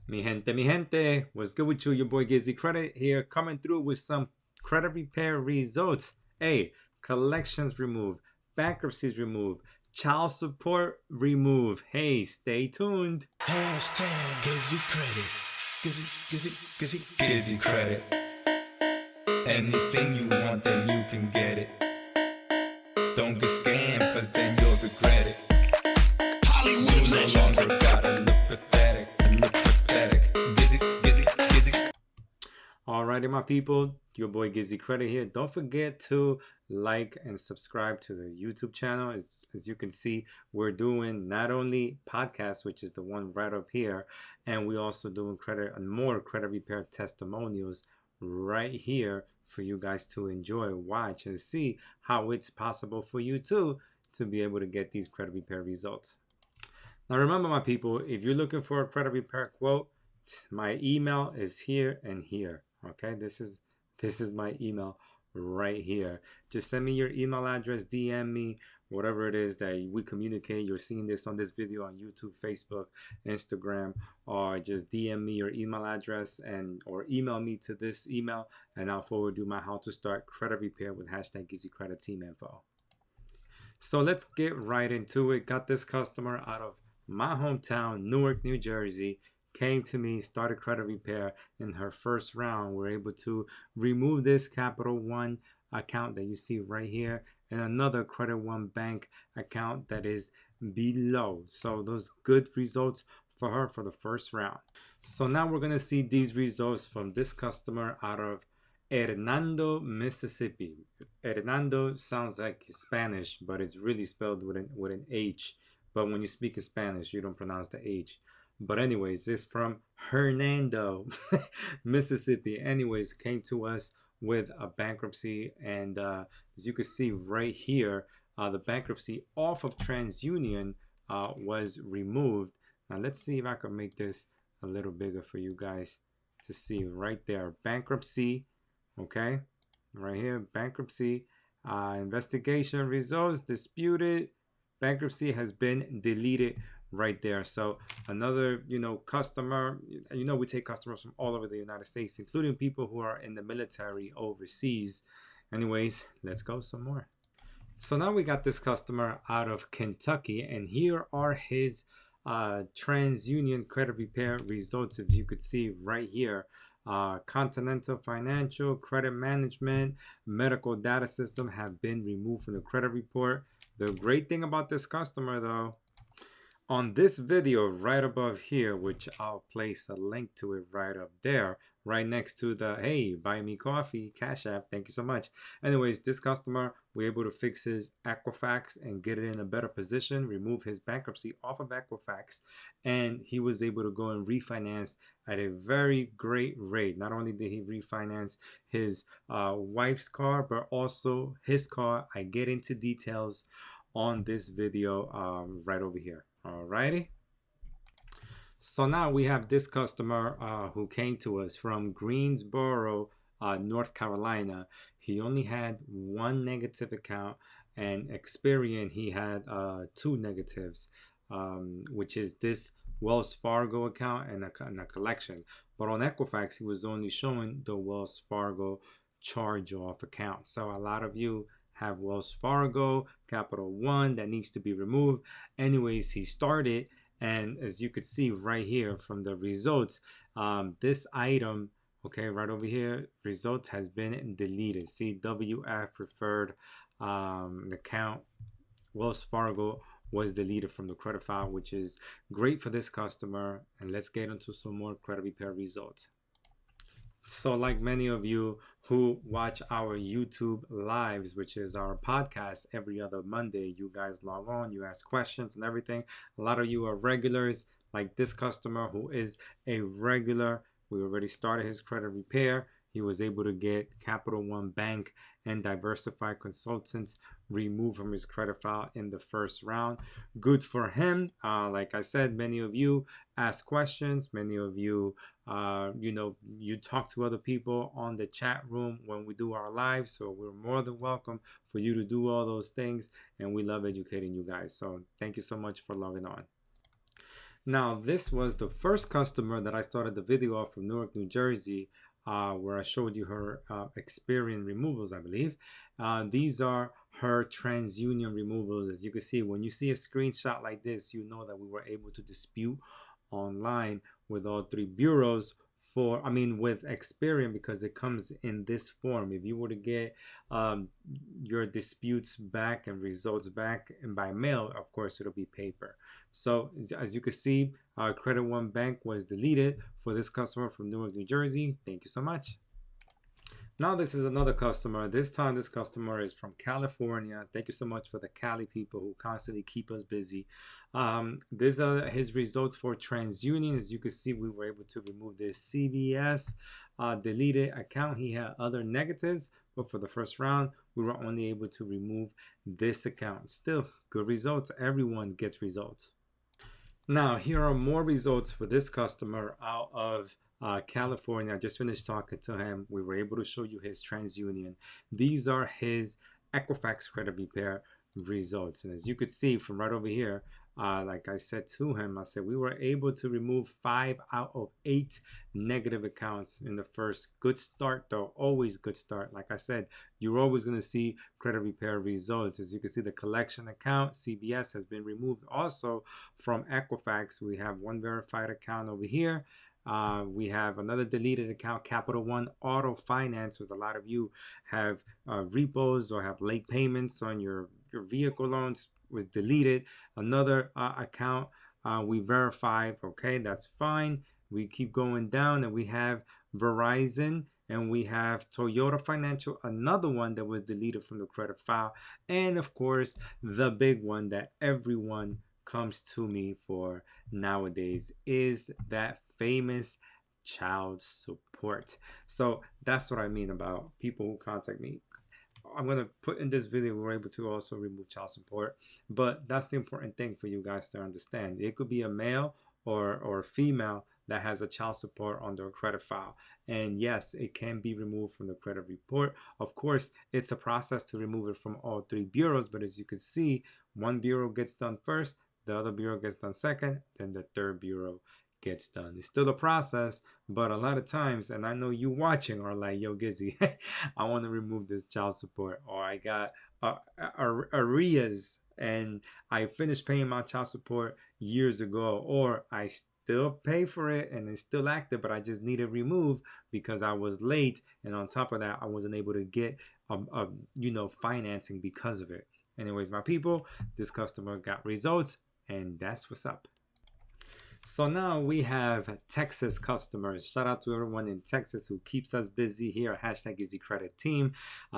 Mi gente, what's good with you? Your boy GizzyCredit here, coming through with some credit repair results. Hey, collections removed, bankruptcies removed, child support removed. Hey, stay tuned. Hashtag GizzyCredit. GizzyCredit. Anything you want, then you can get it. Don't get scammed, cause then you'll regret it. Hollywood you no longer gotta look pathetic. Gizzy. Alrighty, my people, your boy GizzyCredit here. Don't forget to like and subscribe to the YouTube channel. As you can see, we're doing not only podcasts, which is the one right up here, and we also doing credit and more credit repair testimonials right here for you guys to enjoy, watch, and see how it's possible for you too to be able to get these credit repair results. Now remember, my people, if you're looking for a credit repair quote, my email is here and here. Okay, this is my email right here. Just send me your email address, DM me, whatever it is that we communicate. You're seeing this on this video on YouTube, Facebook, Instagram, or just DM me your email address and or email me to this email, and I'll forward you my how to start credit repair with hashtag GizzyCredit team info. So let's get right into it. Got this customer out of my hometown, Newark, New Jersey. Came to me, started credit repair in her first round. We're able to remove this Capital One account that you see right here and another Credit One bank account that is below. So those good results for her for the first round. So now we're going to see these results from this customer out of Hernando, Mississippi. Hernando sounds like Spanish, but it's really spelled with an H. But when you speak in Spanish, you don't pronounce the H. But anyways, this from Hernando, Mississippi. Anyways, came to us with a bankruptcy, and as you can see right here, the bankruptcy off of TransUnion was removed. Now let's see if I can make this a little bigger for you guys to see right there. Bankruptcy, okay, right here, bankruptcy, investigation results disputed. Bankruptcy has been deleted right there. So another, customer, we take customers from all over the United States, including people who are in the military overseas. Anyways, let's go some more. So now we got this customer out of Kentucky, and here are his TransUnion credit repair results. As you could see right here, Continental Financial, Credit Management, Medical Data System have been removed from the credit report. The great thing about this customer, though, on this video right above here, which I'll place a link to it right up there, right next to the hey, buy me coffee Cash App, thank you so much. Anyways, this customer, we're able to fix his Equifax and get it in a better position, remove his bankruptcy off of Equifax, and he was able to go and refinance at a very great rate. Not only did he refinance his wife's car, but also his car. I get into details on this video right over here. Alrighty. So now we have this customer who came to us from Greensboro, North Carolina. He only had one negative account, and Experian he had two negatives, which is this Wells Fargo account and a collection. But on Equifax, he was only showing the Wells Fargo charge-off account. So a lot of you have Wells Fargo, Capital One that needs to be removed. Anyways, he started, and as you could see right here from the results, this item, okay, right over here, results has been deleted. CWF preferred account, Wells Fargo was deleted from the credit file, which is great for this customer. And let's get into some more credit repair results. So like many of you who watch our YouTube lives, which is our podcast every other Monday, you guys log on, you ask questions and everything. A lot of you are regulars, like this customer who is a regular. We already started his credit repair. He was able to get Capital One Bank and Diversified Consultants removed from his credit file in the first round. Good for him. Like I said, many of you ask questions. Many of you, you talk to other people on the chat room when we do our lives. So we're more than welcome for you to do all those things. And we love educating you guys. So thank you so much for logging on. Now, this was the first customer that I started the video off from Newark, New Jersey, where I showed you her Experian removals, I believe. These are her TransUnion removals. As you can see, when you see a screenshot like this, you know that we were able to dispute online with all three bureaus with Experian, because it comes in this form. If you were to get your disputes back and results back and by mail, of course it'll be paper. So as you can see, Credit One Bank was deleted for this customer from Newark, New Jersey. Thank you so much. Now this is another customer. This time this customer is from California. Thank you so much for the Cali people who constantly keep us busy. These are his results for TransUnion. As you can see, we were able to remove this CVS deleted account. He had other negatives, but for the first round, we were only able to remove this account. Still, good results. Everyone gets results. Now, here are more results for this customer out of California. I just finished talking to him. We were able to show you his TransUnion. These are his Equifax credit repair results. And as you could see from right over here, like I said to him, I said we were able to remove 5 out of 8 negative accounts in the first. Good start though, always good start. Like I said, you're always going to see credit repair results. As you can see, the collection account, CBS, has been removed. Also from Equifax, we have one verified account over here. We have another deleted account, Capital One Auto Finance, with a lot of you have repos or have late payments on your vehicle loans, was deleted. Another account we verified. Okay, that's fine. We keep going down, and we have Verizon, and we have Toyota Financial, another one that was deleted from the credit file. And of course, the big one that everyone comes to me for nowadays is that famous child support. So that's what I mean about people who contact me. I'm going to put in this video, we're able to also remove child support, but that's the important thing for you guys to understand. It could be a male or a female that has a child support on their credit file. And yes, it can be removed from the credit report. Of course, it's a process to remove it from all three bureaus, but as you can see, one bureau gets done first, the other bureau gets done second, then the third bureau gets done. It's still a process, but a lot of times, and I know you watching are like, yo, Gizzy, I want to remove this child support, or I got arrears and I finished paying my child support years ago, or I still pay for it and it's still active, but I just need it removed because I was late, and on top of that, I wasn't able to get financing because of it. Anyways, my people, this customer got results, and that's what's up. So now we have Texas customers. Shout out to everyone in Texas who keeps us busy here. Hashtag GizzyCredit team.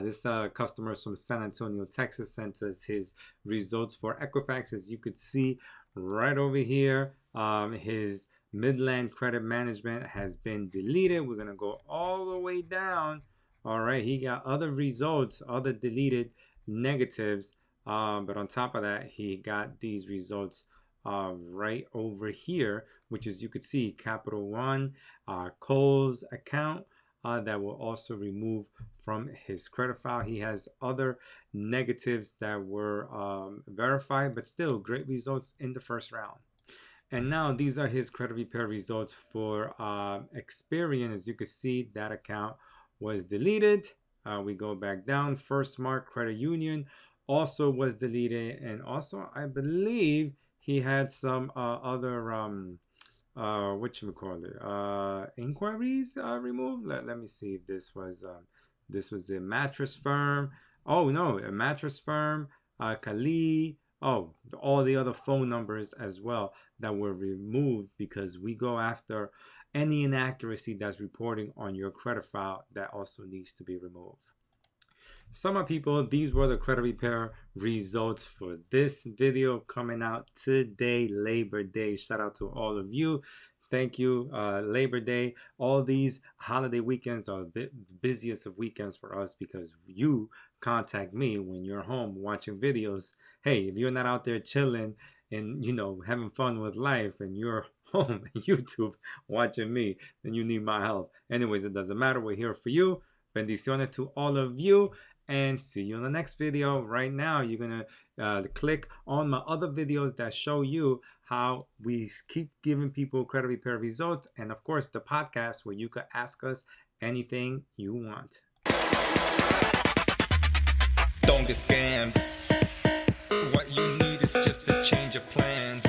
This customer is from San Antonio, Texas, sent us his results for Equifax. As you could see right over here, his Midland Credit Management has been deleted. We're going to go all the way down. All right, he got other results, other deleted negatives. But on top of that, he got these results right over here, which is, you could see, Capital One, Cole's account that will also remove from his credit file. He has other negatives that were verified, but still great results in the first round. And now these are his credit repair results for Experian. As you can see, that account was deleted. We go back down. First Mark Credit Union also was deleted, and also I believe he had some other inquiries removed. Let me see if this was a mattress firm. Oh no, a mattress firm, Kali. Oh, all the other phone numbers as well that were removed, because we go after any inaccuracy that's reporting on your credit file that also needs to be removed. So my people, these were the credit repair results for this video coming out today, Labor Day. Shout out to all of you. Thank you, Labor Day. All these holiday weekends are the busiest of weekends for us, because you contact me when you're home watching videos. Hey, if you're not out there chilling and having fun with life, and you're home on YouTube watching me, then you need my help. Anyways, it doesn't matter. We're here for you. Bendiciones to all of you. and see you in the next video. Right now, you're gonna click on my other videos that show you how we keep giving people credit repair results, and of course the podcast where you could ask us anything you want. Don't get scammed. What you need is just a change of plans.